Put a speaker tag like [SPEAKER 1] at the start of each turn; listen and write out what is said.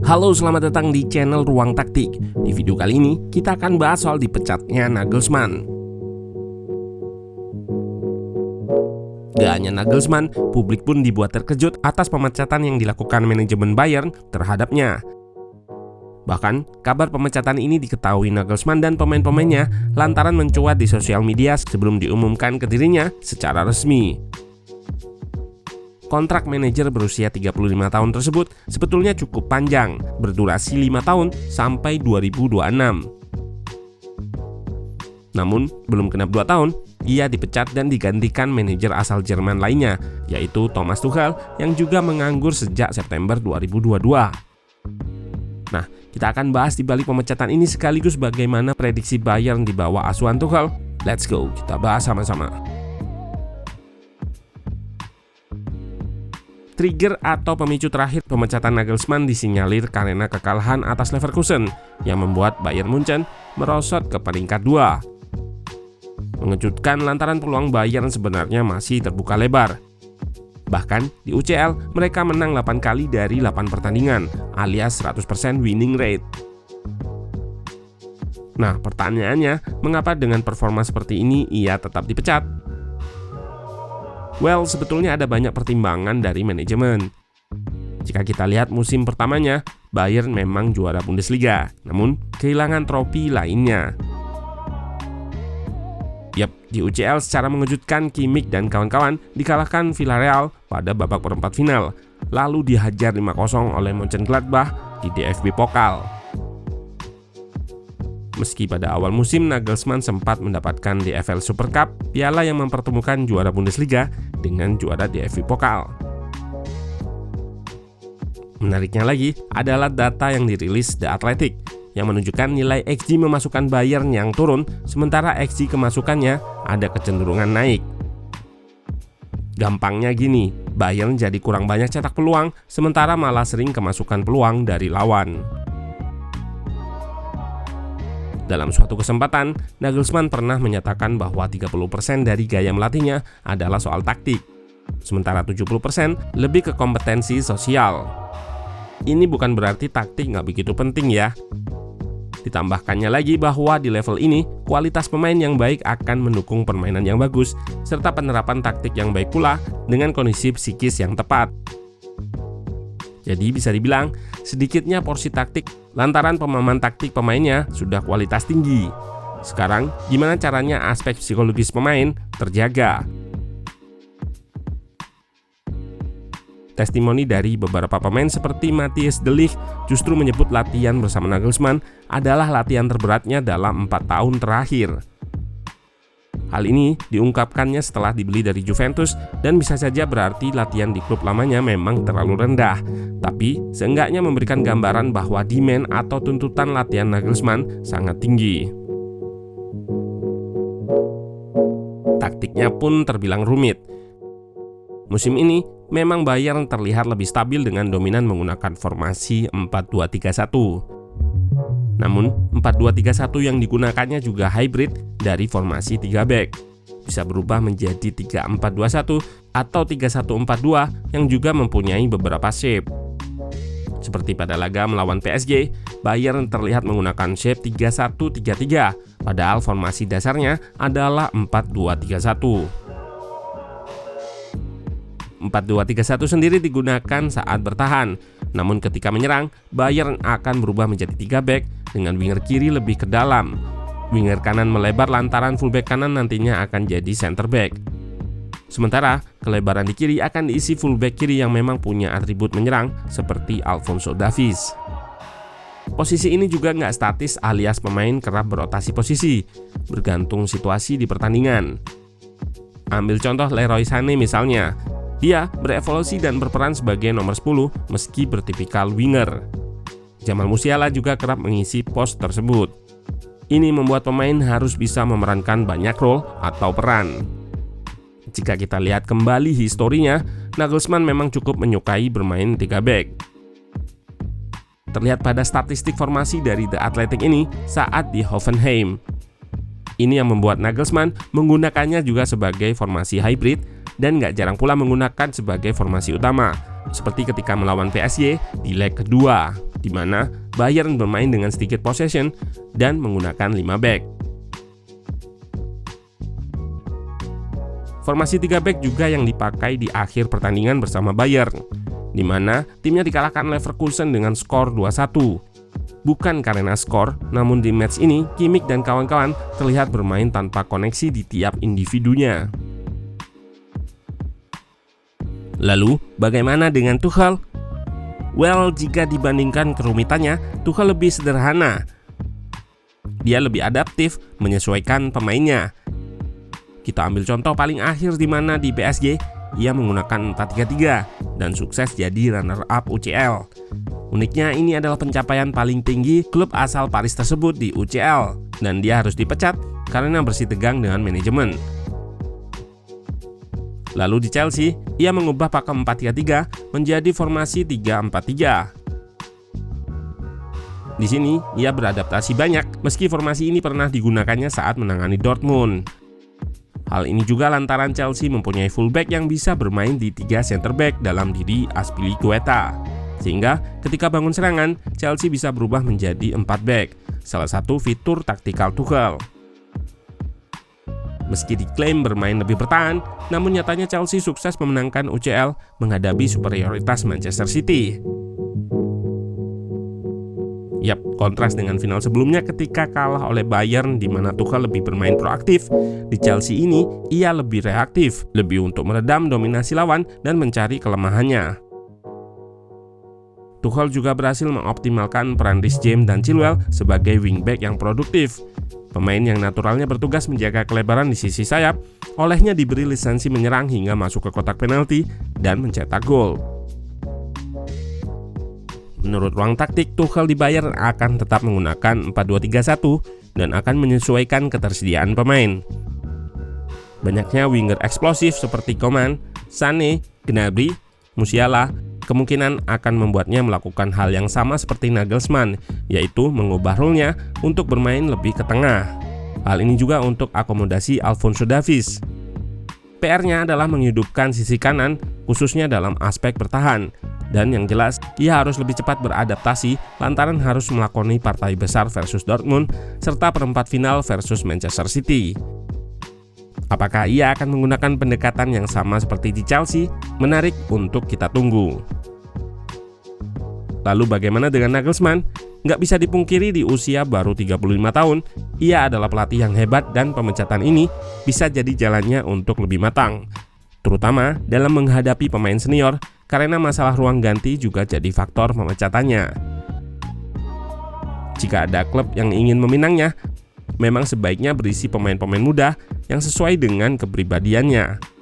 [SPEAKER 1] Halo, selamat datang di channel Ruang Taktik. Di video kali ini, kita akan bahas soal dipecatnya Nagelsmann. Gak hanya Nagelsmann, publik pun dibuat terkejut atas pemecatan yang dilakukan manajemen Bayern terhadapnya. Bahkan, kabar pemecatan ini diketahui Nagelsmann dan pemain-pemainnya lantaran mencuat di sosial media sebelum diumumkan ke dirinya secara resmi. Kontrak manajer berusia 35 tahun tersebut sebetulnya cukup panjang, berdurasi 5 tahun sampai 2026. Namun, belum genap 2 tahun, ia dipecat dan digantikan manajer asal Jerman lainnya, yaitu Thomas Tuchel yang juga menganggur sejak September 2022. Nah, kita akan bahas di balik pemecatan ini sekaligus bagaimana prediksi Bayern di bawah asuhan Tuchel. Let's go, kita bahas sama-sama. Trigger atau pemicu terakhir pemecatan Nagelsmann disinyalir karena kekalahan atas Leverkusen yang membuat Bayern Munchen merosot ke peringkat 2. Mengejutkan lantaran peluang Bayern sebenarnya masih terbuka lebar. Bahkan di UCL mereka menang 8 kali dari 8 pertandingan alias 100% winning rate. Nah, pertanyaannya, mengapa dengan performa seperti ini ia tetap dipecat? Well, sebetulnya ada banyak pertimbangan dari manajemen. Jika kita lihat musim pertamanya, Bayern memang juara Bundesliga, namun kehilangan trofi lainnya. Di UCL secara mengejutkan Kimmich dan kawan-kawan dikalahkan Villarreal pada babak perempat final, lalu dihajar 5-0 oleh Mönchengladbach di DFB Pokal. Meski pada awal musim Nagelsmann sempat mendapatkan DFL Super Cup, piala yang mempertemukan juara Bundesliga dengan juara DFB Pokal. Menariknya lagi adalah data yang dirilis The Athletic yang menunjukkan nilai XG memasukkan Bayern yang turun, sementara XG kemasukannya ada kecenderungan naik. Gampangnya gini, Bayern jadi kurang banyak cetak peluang, sementara malah sering kemasukan peluang dari lawan. Dalam suatu kesempatan, Nagelsmann pernah menyatakan bahwa 30% dari gaya melatihnya adalah soal taktik, sementara 70% lebih ke kompetensi sosial. Ini bukan berarti taktik nggak begitu penting ya. Ditambahkannya lagi bahwa di level ini, kualitas pemain yang baik akan mendukung permainan yang bagus, serta penerapan taktik yang baik pula dengan kondisi psikis yang tepat. Jadi bisa dibilang, sedikitnya porsi taktik lantaran pemahaman taktik pemainnya sudah kualitas tinggi. Sekarang, gimana caranya aspek psikologis pemain terjaga? Testimoni dari beberapa pemain seperti Matthijs de Ligt justru menyebut latihan bersama Nagelsmann adalah latihan terberatnya dalam 4 tahun terakhir. Hal ini diungkapkannya setelah dibeli dari Juventus dan bisa saja berarti latihan di klub lamanya memang terlalu rendah. Tapi seenggaknya memberikan gambaran bahwa demand atau tuntutan latihan Nagelsmann sangat tinggi. Taktiknya pun terbilang rumit. Musim ini memang Bayern terlihat lebih stabil dengan dominan menggunakan formasi 4-2-3-1. Namun, 4-2-3-1 yang digunakannya juga hybrid dari formasi 3 back. Bisa berubah menjadi 3-4-2-1 atau 3-1-4-2 yang juga mempunyai beberapa shape. Seperti pada laga melawan PSG, Bayern terlihat menggunakan shape 3-1-3-3, padahal formasi dasarnya adalah 4-2-3-1. 4-2-3-1 sendiri digunakan saat bertahan. Namun ketika menyerang, Bayern akan berubah menjadi 3 back dengan winger kiri lebih ke dalam. Winger kanan melebar lantaran fullback kanan nantinya akan jadi center back. Sementara kelebaran di kiri akan diisi fullback kiri yang memang punya atribut menyerang seperti Alphonso Davies. Posisi ini juga nggak statis alias pemain kerap berotasi posisi, bergantung situasi di pertandingan. Ambil contoh Leroy Sané misalnya. Dia berevolusi dan berperan sebagai nomor 10 meski bertipikal winger. Jamal Musiala juga kerap mengisi pos tersebut. Ini membuat pemain harus bisa memerankan banyak role atau peran. Jika kita lihat kembali historinya, Nagelsmann memang cukup menyukai bermain 3 back. Terlihat pada statistik formasi dari The Athletic ini saat di Hoffenheim. Ini yang membuat Nagelsmann menggunakannya juga sebagai formasi hybrid dan gak jarang pula menggunakan sebagai formasi utama, seperti ketika melawan PSG di leg kedua. di mana Bayern bermain dengan sedikit possession dan menggunakan 5 back. Formasi 3 back juga yang dipakai di akhir pertandingan bersama Bayern, di mana timnya dikalahkan Leverkusen dengan skor 2-1. Bukan karena skor, namun di match ini Kimmich dan kawan-kawan terlihat bermain tanpa koneksi di tiap individunya. Lalu, bagaimana dengan Tuchel? Well, jika dibandingkan kerumitannya, Tuchel lebih sederhana. Dia lebih adaptif menyesuaikan pemainnya. Kita ambil contoh paling akhir di mana di PSG ia menggunakan 4-3-3 dan sukses jadi runner-up UCL. Uniknya ini adalah pencapaian paling tinggi klub asal Paris tersebut di UCL, dan dia harus dipecat karena bersitegang dengan manajemen. Lalu di Chelsea, ia mengubah pakem 4-3-3 menjadi formasi 3-4-3. Di sini ia beradaptasi banyak meski formasi ini pernah digunakannya saat menangani Dortmund. Hal ini juga lantaran Chelsea mempunyai fullback yang bisa bermain di 3 center back dalam diri Azpilicueta. Sehingga ketika bangun serangan, Chelsea bisa berubah menjadi 4 back, salah satu fitur taktikal Tuchel. Meski diklaim bermain lebih bertahan, namun nyatanya Chelsea sukses memenangkan UCL menghadapi superioritas Manchester City. Yap, kontras dengan final sebelumnya ketika kalah oleh Bayern di mana Tuchel lebih bermain proaktif. Di Chelsea ini, ia lebih reaktif, lebih untuk meredam dominasi lawan dan mencari kelemahannya. Tuchel juga berhasil mengoptimalkan peran Reece James dan Chilwell sebagai wingback yang produktif. Pemain yang naturalnya bertugas menjaga kelebaran di sisi sayap, olehnya diberi lisensi menyerang hingga masuk ke kotak penalti dan mencetak gol. Menurut ruang taktik, Tuchel di Bayern akan tetap menggunakan 4-2-3-1 dan akan menyesuaikan ketersediaan pemain. Banyaknya winger eksplosif seperti Coman, Sané, Gnabry, Musiala kemungkinan akan membuatnya melakukan hal yang sama seperti Nagelsmann, yaitu mengubah role-nya untuk bermain lebih ke tengah. Hal ini juga untuk akomodasi Alphonso Davies. PR-nya adalah menghidupkan sisi kanan, khususnya dalam aspek bertahan. Dan yang jelas, ia harus lebih cepat beradaptasi lantaran harus melakoni partai besar versus Dortmund serta perempat final versus Manchester City. Apakah ia akan menggunakan pendekatan yang sama seperti di Chelsea? Menarik untuk kita tunggu. Lalu bagaimana dengan Nagelsmann? Nggak bisa dipungkiri di usia baru 35 tahun, ia adalah pelatih yang hebat dan pemecatan ini bisa jadi jalannya untuk lebih matang. Terutama dalam menghadapi pemain senior, karena masalah ruang ganti juga jadi faktor pemecatannya. Jika ada klub yang ingin meminangnya, memang sebaiknya berisi pemain-pemain muda yang sesuai dengan kepribadiannya.